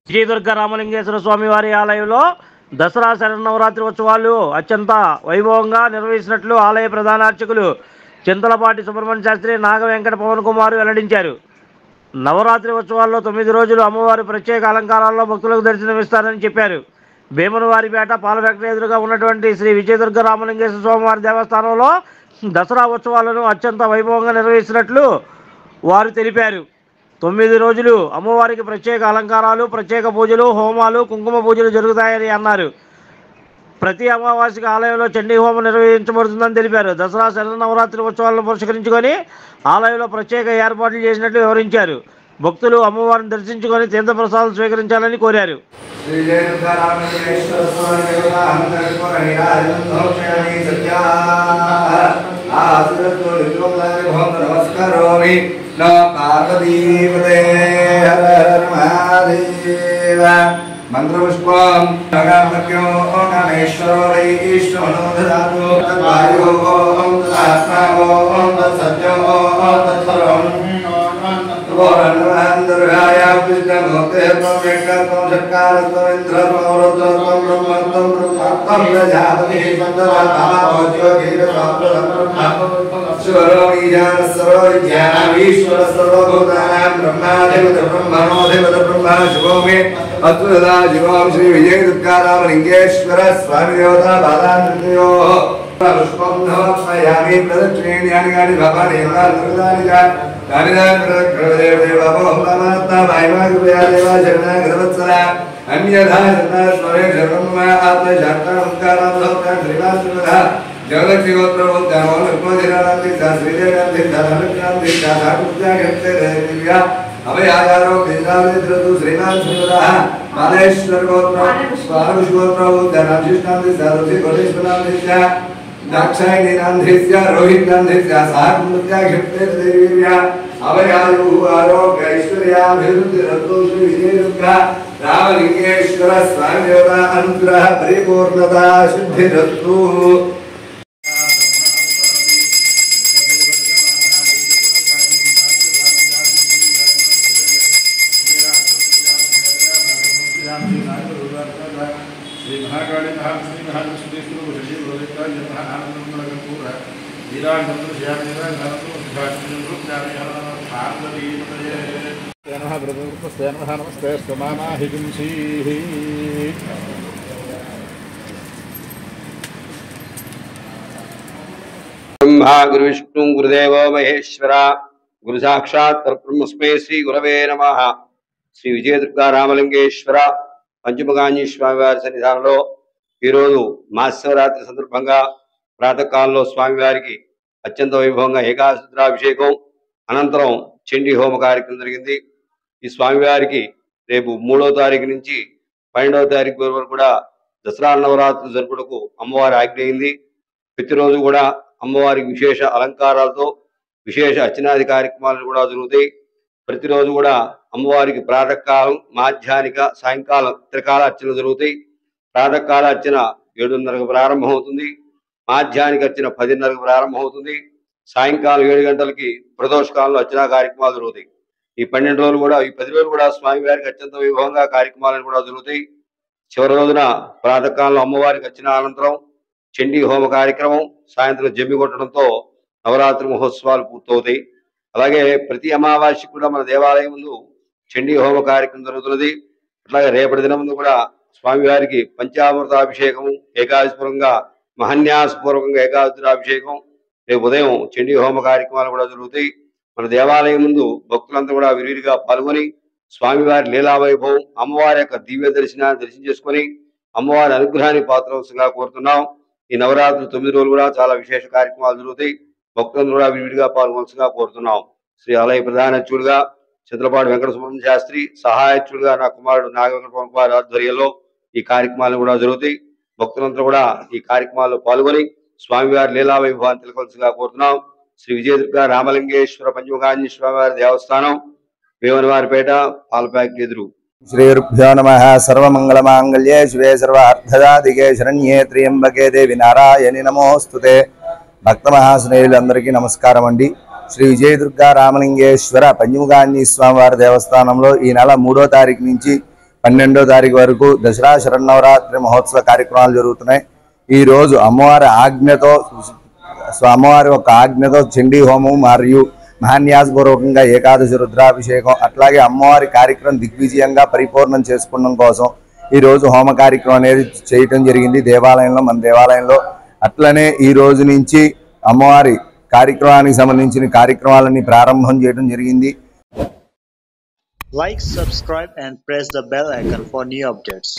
శ్రీదుర్గ రామలింగేశ్వర స్వామి వారి ఆలయంలో దసరా శరన్నవరాత్రి ఉత్సవాలు అత్యంత వైభవంగా నిర్వహించినట్లు ఆలయ ప్రధాన అర్చకులు చింతలపాటి సుబ్రహ్మణ్య శాస్త్రి నాగ వెంకట పవన్ కుమార్ వెల్లడించారు. నవరాత్రి ఉత్సవాల్లో 9 రోజులు అమ్మవారి ప్రత్యేక అలంకారాల్లో భక్తులకు దర్శనమిస్తారని చెప్పారు. భీమనవారిపేట పాల ఫ్యాక్టరీ ఎదురుగా ఉన్నటువంటి శ్రీ విజయదుర్గ రామలింగేశ్వర స్వామివారి దేవస్థానంలో దసరా ఉత్సవాలను అత్యంత వైభవంగా నిర్వహిస్తున్నట్లు వారు తెలిపారు. 9 రోజులు అమ్మవారికి ప్రత్యేక అలంకారాలు, ప్రత్యేక పూజలు, హోమాలు, కుంకుమ పూజలు జరుగుతాయని అన్నారు. ప్రతి అమావాస్యకి ఆలయంలో చండీ హోమం నిర్వహించబడుతుందని తెలిపారు. దసరా శరన్నవరాత్రి ఉత్సవాలను పురస్కరించుకొని ఆలయంలో ప్రత్యేక ఏర్పాట్లు చేసినట్లు వివరించారు. భక్తులు అమ్మవారిని దర్శించుకొని తీర్థప్రసాదాలు స్వీకరించాలని కోరారు. मंत्रपुष्पं नगामक्यो नमेश्वरो वैष्णवो ददातु तद्वायो ओम तदात्मा ओम तत्सत्यो ओम तत्सर्वं वरन्वन्दर्गाय विष्णुमूर्तेर्त्वं वेङ्कटत्वं चकारत्वं इन्द्रत्वं रुद्रत्वं ब्रह्मत्वं ब्रह्मत्वं प्रजापतिः सन्ततामावो ज्योतिरत्वं स्वरो ईशान सर्व ज्ञानामीश्वर सर्वभूतानां ब्रह्माधिपति ब्रह्मणोऽधिपति ब्रह्मा शिवो मे अत्वदा शिवं श्री विजयदुर्गा रामलिंगेश्वर स्वामी देवता बालानंदयो पुष्पं नमस्यामि प्रदक्षिणानि गानि भवानि नर्मदानि च दानिदान प्रदेव भवमत्ता वायुमा कृपया देवा शरणा गृहवत्सला अन्यथा शरणा स्वरे शरणं आत्म शान्तांकारां भक्तां श्रीवासुदा जगलक्ष्मी गोत्र उद्यानो लक्ष्मोदिरानंदि श्रीदेवानंदि धनलक्ष्मी साधुजा गते दिव्या अभय आधारो केंद्राविद्रतु श्रीमान सुंदरः मालेश्वर गोत्र स्वारुष गोत्र उद्यानाशिष्टांदि साधुजी गोलेश्वरांदिस्य दाक्षायणी नांदिस्य रोहित नांदिस्य साधुजा गते दिव्या अभय आयु आरोग्य ऐश्वर्याभिवृद्धि रतु श्री विजयदुर्गा रामलिंगेश्वर स्वामी देवता अनुग्रह परिपूर्णता सिद्धि रतु नमस्ते स्वमाहिंसीः ब्रह्मा गुरु विष्णु गुरुदेव महेश्वर गुरु साक्षात् परब्रह्मस्मै श्री गुरवे नमः. శ్రీ విజయదుర్గా రామలింగేశ్వర పంచముఖాంజీ స్వామివారి సన్నిధానంలో ఈరోజు మహాశివరాత్రి సందర్భంగా ప్రాతకాలంలో స్వామివారికి అత్యంత వైభవంగా ఏకాదశిద్రాభిషేకం అనంతరం చండీ హోమ కార్యక్రమం జరిగింది. ఈ స్వామివారికి రేపు 3వ తారీఖు నుంచి 12వ తారీఖు వరకు కూడా దసరా నవరాత్రులు జరుపుటకు అమ్మవారి ఆజ్ఞ అయింది. ప్రతిరోజు కూడా అమ్మవారికి విశేష అలంకారాలతో విశేష అర్చనాది కార్యక్రమాలు కూడా జరుగుతాయి. ప్రతిరోజు కూడా అమ్మవారికి ప్రాతకాలం, మాధ్యానిక, సాయంకాలం త్రికాల అర్చనలు జరుగుతాయి. ప్రాతకాల అర్చన 7:30కు ప్రారంభమవుతుంది. మాధ్యానిక అర్చన 10:30కు ప్రారంభమవుతుంది. సాయంకాలం 7 గంటలకి ప్రదోషకాలంలో అర్చనా కార్యక్రమాలు జరుగుతాయి. ఈ 12 రోజులు కూడా, ఈ 10 రోజులు కూడా స్వామివారికి అత్యంత వైభవంగా కార్యక్రమాలను కూడా జరుగుతాయి. చివరి రోజున ప్రాతకాలంలో అమ్మవారికి అర్చన అనంతరం చండీ హోమ కార్యక్రమం, సాయంత్రం జమ్మి కొట్టడంతో నవరాత్రి మహోత్సవాలు పూర్తవుతాయి. అలాగే ప్రతి అమావాస్య కూడా మన దేవాలయం ముందు చండీ హోమ కార్యక్రమం జరుగుతున్నది. అట్లాగే రేపటి దినం ముందు కూడా స్వామివారికి పంచామృతాభిషేకము, ఏకాదశిపూర్వకంగా మహన్యాసపూర్వకంగా ఏకాదశిరాభిషేకం, రేపు ఉదయం చండీ హోమ కార్యక్రమాలు కూడా జరుగుతాయి. మన దేవాలయం ముందు భక్తులంతా కూడా విరివిగా పాల్గొని స్వామివారి లీలా వైభవం, అమ్మవారి యొక్క దివ్య దర్శనాన్ని దర్శనం చేసుకుని అమ్మవారి అనుగ్రహాన్ని పాత్రవలసిందిగా కోరుతున్నాం. ఈ నవరాత్రులు 9 రోజులు కూడా చాలా విశేష కార్యక్రమాలు జరుగుతాయి. భక్తులను కూడా విరివిగా పాల్గొనవలసిందిగా కోరుతున్నాం. శ్రీ ఆలయ ప్రధాన అర్చకుడిగా చింతలపాటి వెంకట సుబ్రహ్మణ్య శాస్త్రి, సహాయకుడిగా నా కుమారుడు నాగ వెంకట పవన్ కుమార్ ఆధ్వర్యంలో ఈ కార్యక్రమాలు కూడా జరుగుతాయి. భక్తులంతా కూడా ఈ కార్యక్రమాల్లో పాల్గొని స్వామివారి లీలా వైభవాన్ని తెలపవలసిందిగా కోరుతున్నాం. శ్రీ విజయదుర్గా రామలింగేశ్వర పంచముఖాంజీ స్వామివారి దేవస్థానం, భీమనవారిపేట పాల ఫ్యాక్టరీ ఎదురు. श्रीगुरुभ्यो नमः। सर्वमंगलमांगल्ये शिवे सर्वार्थसाधिके शरण्ये त्र्यंबके देवी नारायणि नमोस्तुते। भक्त महास्नेहितुలందరికీ నమస్కారం అండి। శ్రీ విజయదుర్గా రామలింగేశ్వర పంచముఖాంజీ స్వామివారి దేవస్థానంలో ఈ నెల 3వ తారీఖు నుంచి 12వ తారీఖు వరకు దసరా శరన్నవరాత్రి మహోత్సవ కార్యక్రమాలు జరుగుతున్నాయి. ఈ రోజు అమ్మవారి యొక్క ఆజ్ఞతో చండీ హోమం మరియు మహాన్యాసపూర్వకంగా ఏకాదశి రుద్రాభిషేకం, అట్లాగే అమ్మవారి కార్యక్రమం దిగ్విజయంగా పరిపూర్ణం చేసుకోవడం కోసం ఈ రోజు హోమ కార్యక్రమం అనేది చేయటం జరిగింది దేవాలయంలో, మన దేవాలయంలో. అట్లనే ఈ రోజు నుంచి అమ్మవారి కార్యక్రమానికి సంబంధించిన కార్యక్రమాలన్నీ ప్రారంభం చేయడం జరిగింది. Like, subscribe and press the bell icon for new updates.